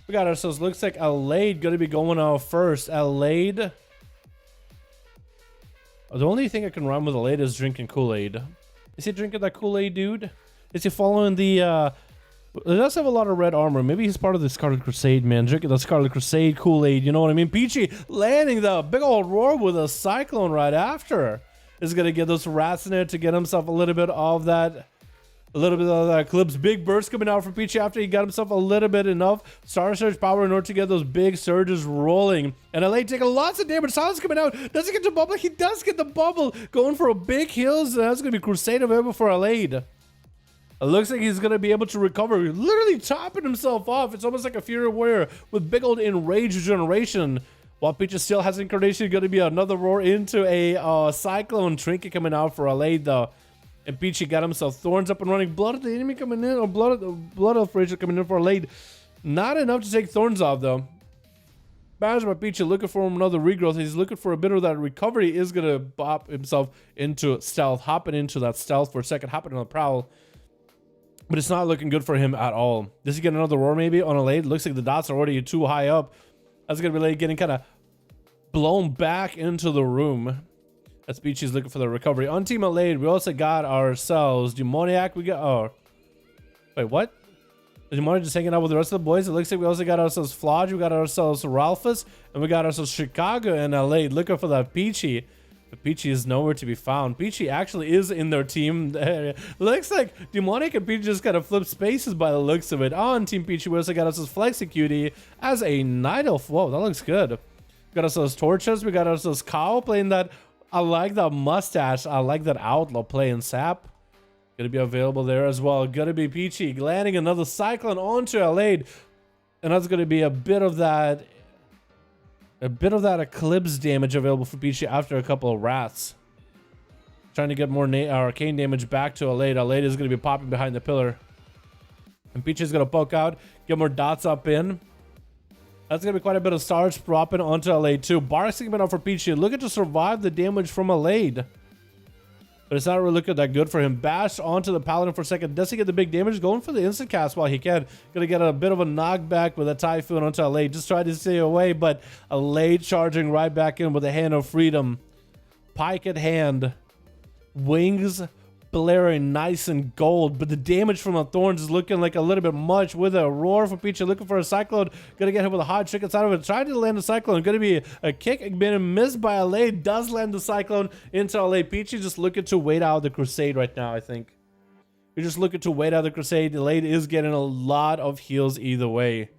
We got ourselves, looks like Alade gonna be going out first. Alade. The only thing I can rhyme with Alade is drinking Kool-Aid. Is he drinking that Kool-Aid, dude? Is he following the, It does have a lot of red armor. Maybe he's part of the Scarlet Crusade, man. Drinking the Scarlet Crusade Kool-Aid, you know what I mean? Peachy landing the big old roar with a cyclone right after. Is gonna get those rats in there to get himself a little bit of that Eclipse. Big burst coming out from Peachy after he got himself a little bit enough Star Surge power in order to get those big surges rolling. And LA taking lots of damage. Silence coming out. Does he get the bubble? He does get the bubble. Going for a big heals. That's going to be Crusade available for Alade. It looks like he's going to be able to recover. Literally topping himself off. It's almost like a Fury Warrior with big old Enrage regeneration. While Peachy still has Incarnation, going to be another roar into a Cyclone Trinket coming out for Alade though. And Peachy got himself Thorns up and running. Blood of the enemy coming in, or Blood of Fraser coming in for Alade. Not enough to take Thorns off though. Banished by Peachy, looking for another regrowth. He's looking for a bit of that recovery. He is gonna bop himself into stealth, hopping into that stealth for a second, hopping on the prowl. But it's not looking good for him at all. Does he get another roar maybe on Alade? Looks like the dots are already too high up. That's gonna be Alade getting kind of blown back into the room. As Peachy's looking for the recovery. On Team Alade, we also got ourselves Demoniac. We got, oh. Wait, what? The Demoniac just hanging out with the rest of the boys. It looks like we also got ourselves Flodge. We got ourselves Ralphus. And we got ourselves Chicago and Alade looking for that Peachy. But Peachy is nowhere to be found. Peachy actually is in their team. Looks like Demoniac and Peachy just kind of flip spaces by the looks of it. On Team Peachy, we also got ourselves Flexicutie as a Night Elf. Whoa, that looks good. We got ourselves Torches. We got ourselves Cow playing that. I like that mustache. I like that Outlaw playing Sap. Gonna be available there as well. Gonna be Peachy landing another Cyclone onto Alade. And that's gonna be a bit of that Eclipse damage available for Peachy after a couple of rats. Trying to get more arcane damage back to Alade. Alade is gonna be popping behind the pillar. And Peachy's gonna poke out, get more dots up in. That's going to be quite a bit of stars dropping onto Alade too. Barks coming out for Peachy. Looking to survive the damage from Alade. But it's not really looking that good for him. Bash onto the Paladin for a second. Does he get the big damage? Going for the instant cast while he can. Going to get a bit of a knockback with a Typhoon onto Alade. Just tried to stay away, but Alade charging right back in with a Hand of Freedom. Pike at hand. Wings blaring nice and gold, but the damage from the Thorns is looking like a little bit much with a roar for Peachy looking for a Cyclone. Gonna get hit with a hot trick inside of it. Trying to land a Cyclone. Gonna be a kick. Been missed by Alade. Does land the Cyclone into Alade. Peachy just looking to wait out the Crusade right now, I think. You're just looking to wait out the Crusade. Alade is getting a lot of heals either way.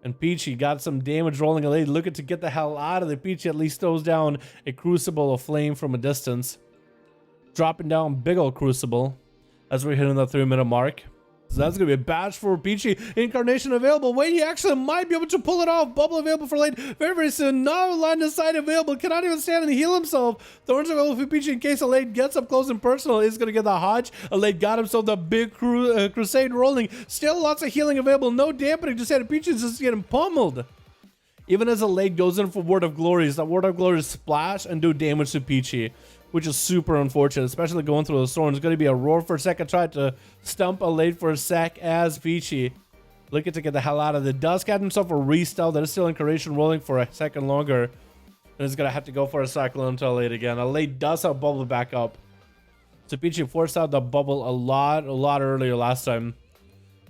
And Peachy got some damage rolling. Alade looking to get the hell out of the Peachy. At least throws down a Crucible of Flame from a distance. Dropping down big old Crucible as we're hitting the 3-minute mark. So that's going to be a badge for Peachy. Incarnation available. Wait, he actually might be able to pull it off. Bubble available for Alade very, very soon. No line of sight available. Cannot even stand and heal himself. Thorns available for Peachy in case Alade gets up close and personal. He's going to get the Hodge. Alade got himself the big Crusade rolling. Still lots of healing available. No dampening. Just had Peachy just getting pummeled. Even as Alade goes in for Word of Glories, that Word of Glories splash and do damage to Peachy, which is super unfortunate, especially going through the storm. It's going to be a roar for a second. Try to stump Alade for a sec as Peachy looking to get the hell out of it. Does get himself a restyle. That is still Incarnation rolling for a second longer. And he's going to have to go for a Cyclone into Alade again. Alade does have bubble back up. So Peachy forced out the bubble a lot earlier last time.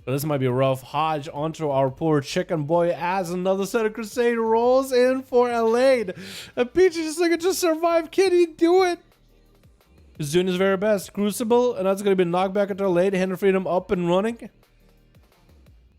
But this might be rough. Hodge onto our poor chicken boy as another set of Crusade rolls in for Alade. And Peachy just looking to survive. Can he do it? He's doing his very best. Crucible, and that's going to be knocked back into Alade. Hand of Freedom up and running.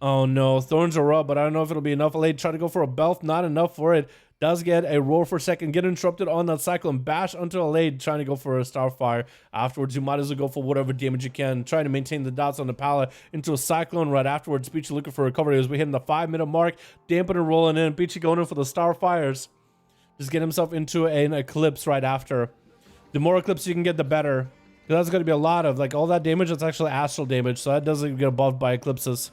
Oh no, Thorns are up, but I don't know if it'll be enough. Alade try to go for a Belf, not enough for it. Does get a roar for a second, get interrupted on that Cyclone. Bash onto Alade, trying to go for a Starfire. Afterwards, you might as well go for whatever damage you can. Trying to maintain the dots on the pallet into a Cyclone right afterwards. Peachy looking for recovery as we hit the 5-minute mark. Dampen and rolling in. Peachy going in for the Starfires. Just get himself into an Eclipse right after. The more Eclipse you can get, the better. That's going to be a lot of, like, all that damage, that's actually astral damage, so that doesn't get buffed by Eclipses.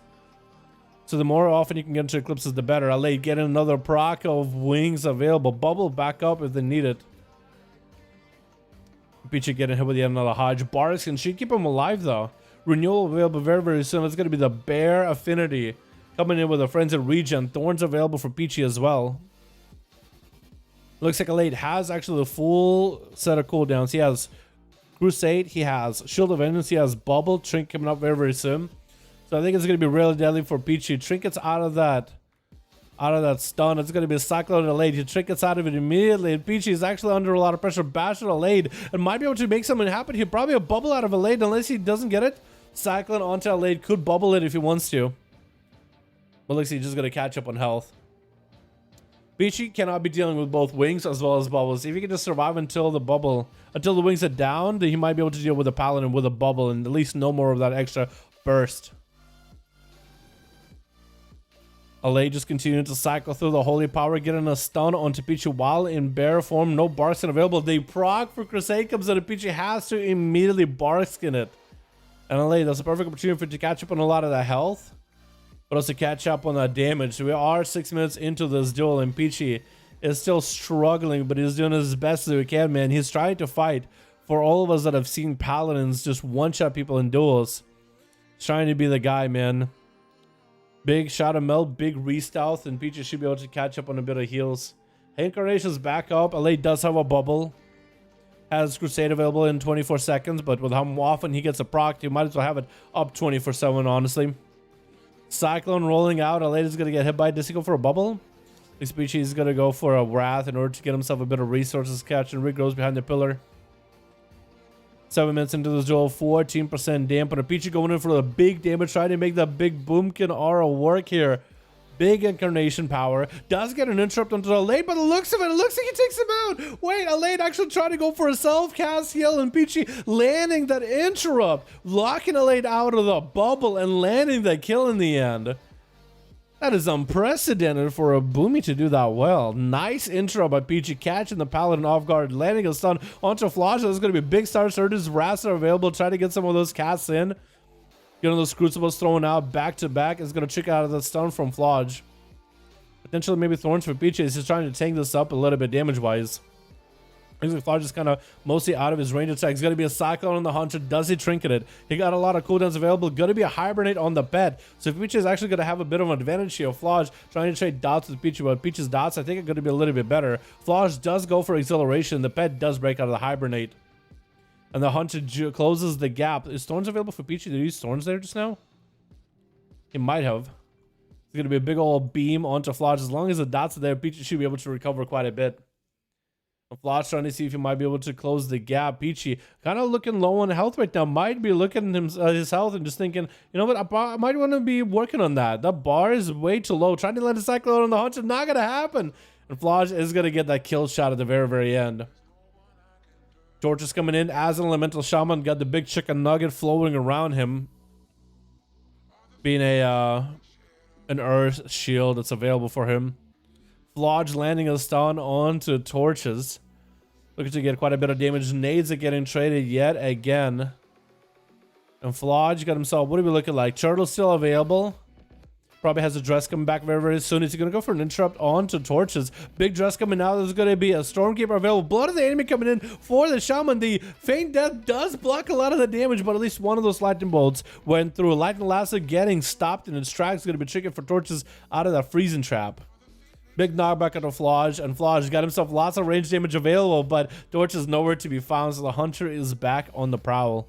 So the more often you can get into Eclipses, the better. Alade getting another proc of Wings available. Bubble back up if they need it. Peachy getting hit with yet another Hodge. Barks, and she keep him alive, though. Renewal available very, very soon. It's going to be the Bear Affinity coming in with a frenzied regen. Thorns available for Peachy as well. Looks like Alade has actually the full set of cooldowns. He has Crusade, he has Shield of Vengeance, he has Bubble, Trinket coming up very, very soon. So I think it's going to be really deadly for Peachy. Trinket's out of that stun. It's going to be a Cyclone Alade. He Trinket's out of it immediately. And Peachy is actually under a lot of pressure. Bash on Alade and might be able to make something happen here. Probably a bubble out of Alade unless he doesn't get it. Cyclone onto Alade. Could bubble it if he wants to. But looks like he's just going to catch up on health. Peachy cannot be dealing with both wings as well as bubbles. If he can just survive until the wings are down, then he might be able to deal with a Paladin with a bubble and at least no more of that extra burst. Alade just continuing to cycle through the holy power, getting a stun onto Peachy while in bear form. No barkskin available. The proc for Crusade comes out and Peachy has to immediately barkskin it. And Alade, that's a perfect opportunity for it to catch up on a lot of the health, but also catch up on that damage. So we are 6 minutes into this duel and Peachy is still struggling, but he's doing his best as he can, man. He's trying to fight for all of us that have seen Paladins just one-shot people in duels. He's trying to be the guy, man. Big Shadow Melt, big Re-Stealth, and Peachy should be able to catch up on a bit of heals. Incarnation's back up. Alade does have a bubble. Has Crusade available in 24 seconds, but with how often he gets a proc, you might as well have it up 24/7, honestly. Cyclone rolling out. Alade is going to get hit by. Does he go for a bubble? Peachy is going to go for a Wrath in order to get himself a bit of resources catch, and Rick goes behind the pillar. 7 minutes into this duel, 14% dampener. Peachy going in for the big damage, trying to make that big Boomkin aura work here. Big incarnation power. Does get an interrupt onto Alade, but the looks of it, looks like he takes him out. Wait, Alade actually trying to go for a self-cast heal, and Peachy landing that interrupt, locking Alade out of the bubble and landing that kill in the end. That is unprecedented for a Boomy to do that well. Nice intro by Peachy, catching the Paladin off guard, landing a stun onto Flosh. There's going to be big star surges. Wraths are available. Try to get some of those casts in. Getting those Crucibles thrown out back to back is going to trick out of the stun from Flodge. Potentially maybe Thorns for Peachy. He's just trying to tank this up a little bit damage-wise. Looks like Flodge is kind of mostly out of his range attack. He's going to be a Cyclone on the Hunter. Does he Trinket it? He got a lot of cooldowns available. Going to be a Hibernate on the pet. So Peachy is actually going to have a bit of an advantage here. Flodge trying to trade dots with Peachy, but Peachy's dots I think are going to be a little bit better. Flodge does go for Exhilaration. The pet does break out of the Hibernate. And the Hunter closes the gap. Is Thorns available for Peachy? Did he use Thorns there just now? He might have. It's going to be a big old beam onto Flodge. As long as the dots are there, Peachy should be able to recover quite a bit. Flodge trying to see if he might be able to close the gap. Peachy kind of looking low on health right now. Might be looking at his health and just thinking, you know what, I might want to be working on that. That bar is way too low. Trying to let a Cyclone on the Hunter, not going to happen. And Flodge is going to get that kill shot at the very, very end. Torch is coming in as an Elemental Shaman. Got the big chicken nugget floating around him. Being an Earth shield that's available for him. Flodge landing a stun onto Torches. Looking to get quite a bit of damage. Nades are getting traded yet again. And Flodge got himself, what are we looking like? Turtle's still available. Probably has a dress coming back very, very soon. He's going to go for an interrupt onto Torches. Big dress coming out. There's going to be a Stormkeeper available. Blood of the enemy coming in for the Shaman. The Feign Death does block a lot of the damage, but at least one of those lightning bolts went through. Lightning Lasso getting stopped, and its track's going to be triggered for Torches out of that freezing trap. Big knockback onto Flodge, and Flodge got himself lots of range damage available, but Torch is nowhere to be found, so the Hunter is back on the prowl.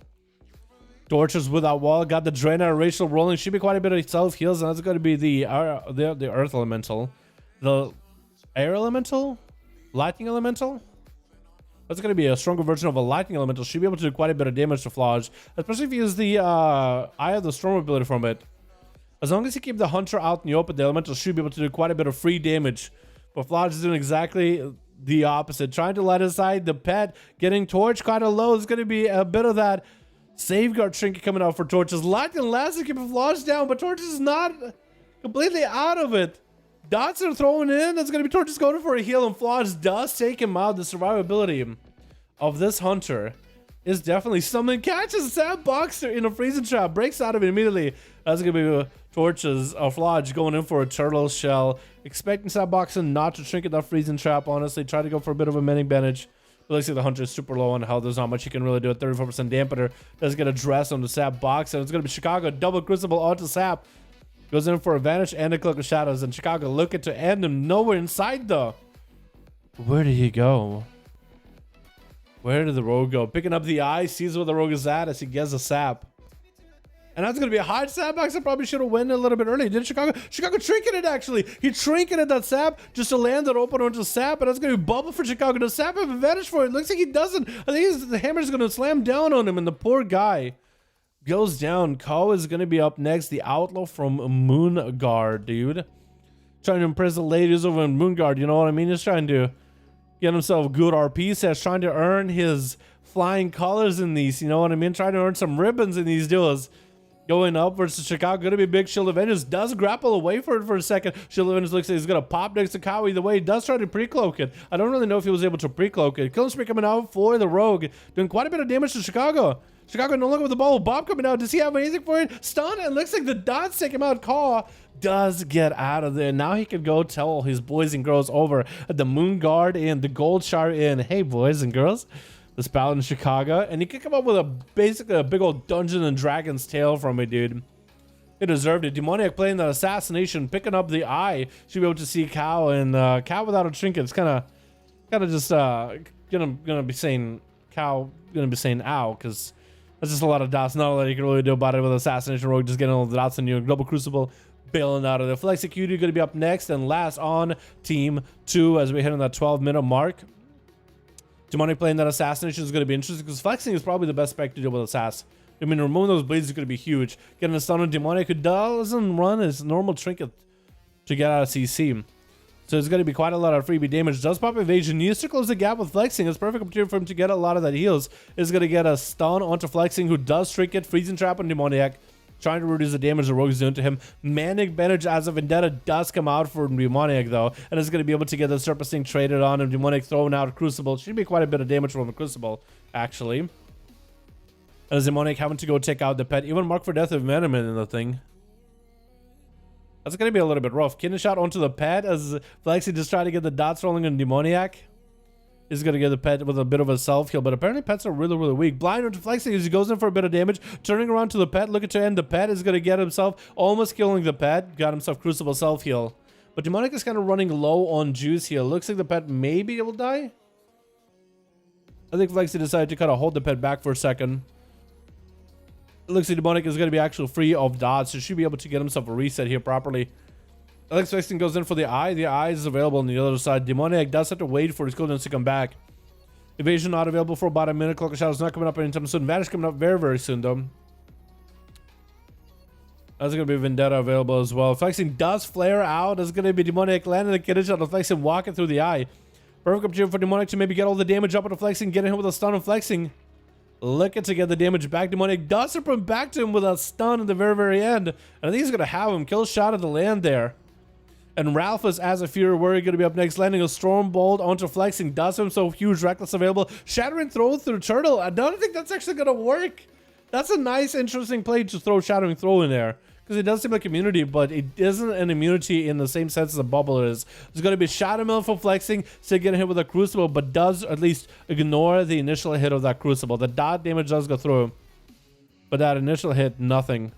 Torches without wall, got the Draenei Racial rolling. Should be quite a bit of self-heals, and that's going to be the Earth Elemental. The Air Elemental? Lightning Elemental? That's going to be a stronger version of a Lightning Elemental. Should be able to do quite a bit of damage to Flodge, especially if you use the Eye of the Storm ability from it. As long as you keep the Hunter out in the open, the Elemental should be able to do quite a bit of free damage. But Flodge is doing exactly the opposite. Trying to let aside the pet, getting Torch kind of low. There's going to be a bit of that Safeguard Trinket coming out for Torches. Lightning Lasso keeping Flodge down, but Torches is not completely out of it. Dots are throwing in. That's going to be Torches going for a heal, and Flodge does take him out. The survivability of this Hunter is definitely something. Catches Sam Boxer in a freezing trap, breaks out of it immediately. That's going to be Torches of Flodge going in for a turtle shell. Expecting Sam Boxer not to trinket that freezing trap, honestly. Try to go for a bit of a mending bandage. But let's see, the Hunter is super low on health. There's not much you can really do. At 34% dampener, does get a dress on the Sap Boxer. It's going to be Chicago double Crucible onto Sap. Goes in for a vanish and a cloak of shadows, and Chicago looking to end him. Nowhere inside though. Where did he go? Where did the rogue go? Picking up the eye, sees where the rogue is at as he gets a sap. And that's going to be a hard sap. I probably should have went a little bit early. Did Chicago? Chicago trinketed actually. He trinketed that sap just to land it open onto sap. And that's going to be bubble for Chicago. Does sap have advantage for it? Looks like he doesn't. I think the hammer's going to slam down on him. And the poor guy goes down. Ko is going to be up next. The outlaw from Moonguard, dude. Trying to impress the ladies over in Moonguard. You know what I mean? He's trying to get himself good RP sets. Trying to earn his flying colors in these. You know what I mean? Trying to earn some ribbons in these duels. Going up versus Chicago, gonna be a big Shield of Vengeance. Does grapple away for it for a second. Shield of Vengeance looks like he's gonna pop next to Kao. Either way, he does try to pre-cloak it. I don't really know if he was able to pre-cloak it. Killing spree coming out for the rogue, doing quite a bit of damage to Chicago. Chicago no longer with the ball. Bob coming out. Does he have anything for it? Stun. It looks like the dots take him out. Kaw does get out of there. Now he can go tell his boys and girls over at the Moonguard and the Goldshire Inn. Hey, boys and girls. This Paladin in Chicago, and he could come up with basically a big old Dungeons and Dragons tale from it, dude. He deserved it. Demoniac playing that assassination, picking up the eye. Should be able to see Kao, and Kao without a trinket. It's kind of just gonna be saying Kao, gonna be saying ow, because that's just a lot of dots. Not a lot you can really do about it with assassination rogue. Just getting all the dots on you. Global Crucible bailing out of there. Flexicute gonna be up next and last on team 2 as we hit on that 12-minute mark. Demonic playing that assassination is going to be interesting because flexing is probably the best spec to deal with assass. I mean, removing those blades is going to be huge. Getting a stun on Demonic who doesn't run his normal trinket to get out of CC. So it's going to be quite a lot of freebie damage. Does pop evasion. Needs to close the gap with flexing. It's perfect opportunity for him to get a lot of that heals. Is going to get a stun onto flexing who does trinket. Freezing trap on Demoniac. Trying to reduce the damage the rogue is doing to him. Manic Bandage as a Vendetta does come out for Demoniac though, and is going to be able to get the Surfacing traded on him. Demoniac throwing out Crucible. Should be quite a bit of damage from the Crucible, actually. And as Demoniac having to go take out the pet, even mark for death of Venomman in the thing. That's going to be a little bit rough. Kidney shot onto the pet as Flexi just trying to get the dots rolling on Demoniac. He's going to get the pet with a bit of a self-heal, but apparently pets are really, really weak. Blind onto flexing as he goes in for a bit of damage. Turning around to the pet, looking to end the pet. Is going to get himself, almost killing the pet. Got himself Crucible self-heal. But Demonic is kind of running low on juice here. Looks like the pet maybe will die. I think Flexi decided to kind of hold the pet back for a second. It looks like Demonic is going to be actually free of dots, so should be able to get himself a reset here properly. Alex Flexing goes in for the eye. The eye is available on the other side. Demoniac does have to wait for his cooldown to come back. Evasion not available for about a minute. Cloak of Shadows not coming up anytime soon. Vanish coming up very, very soon though. That's going to be Vendetta available as well. Flexing does flare out. That's going to be Demoniac landing the kidney shot of Flexing walking through the eye. Perfect opportunity for Demoniac to maybe get all the damage up on the Flexing. Getting him with a stun on Flexing. Looking to get the damage back. Demoniac does it from back to him with a stun at the very, very end. And I think he's going to have him. Kill shot at the land there. And Ralph is as a Fury Warrior going to be up next, landing a Storm Bolt onto Flexing. Does himself huge Reckless available. Shattering Throw through Turtle. I don't think that's actually going to work. That's a nice, interesting play to throw Shattering Throw in there. Because it does seem like immunity, but it isn't an immunity in the same sense as a bubble is. There's going to be Shadow Mill for Flexing, still getting hit with a Crucible, but does at least ignore the initial hit of that Crucible. The dot damage does go through. But that initial hit, nothing.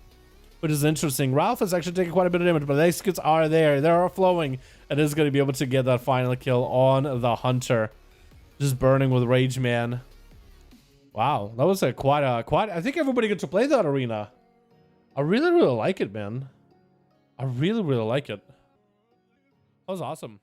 Which is interesting. Ralph is actually taking quite a bit of damage, but the executes are there. They are flowing. And is going to be able to get that final kill on the Hunter. Just burning with Rage Man. Wow, that was quite. I think everybody gets to play that arena. I really, really like it, man. I really, really like it. That was awesome.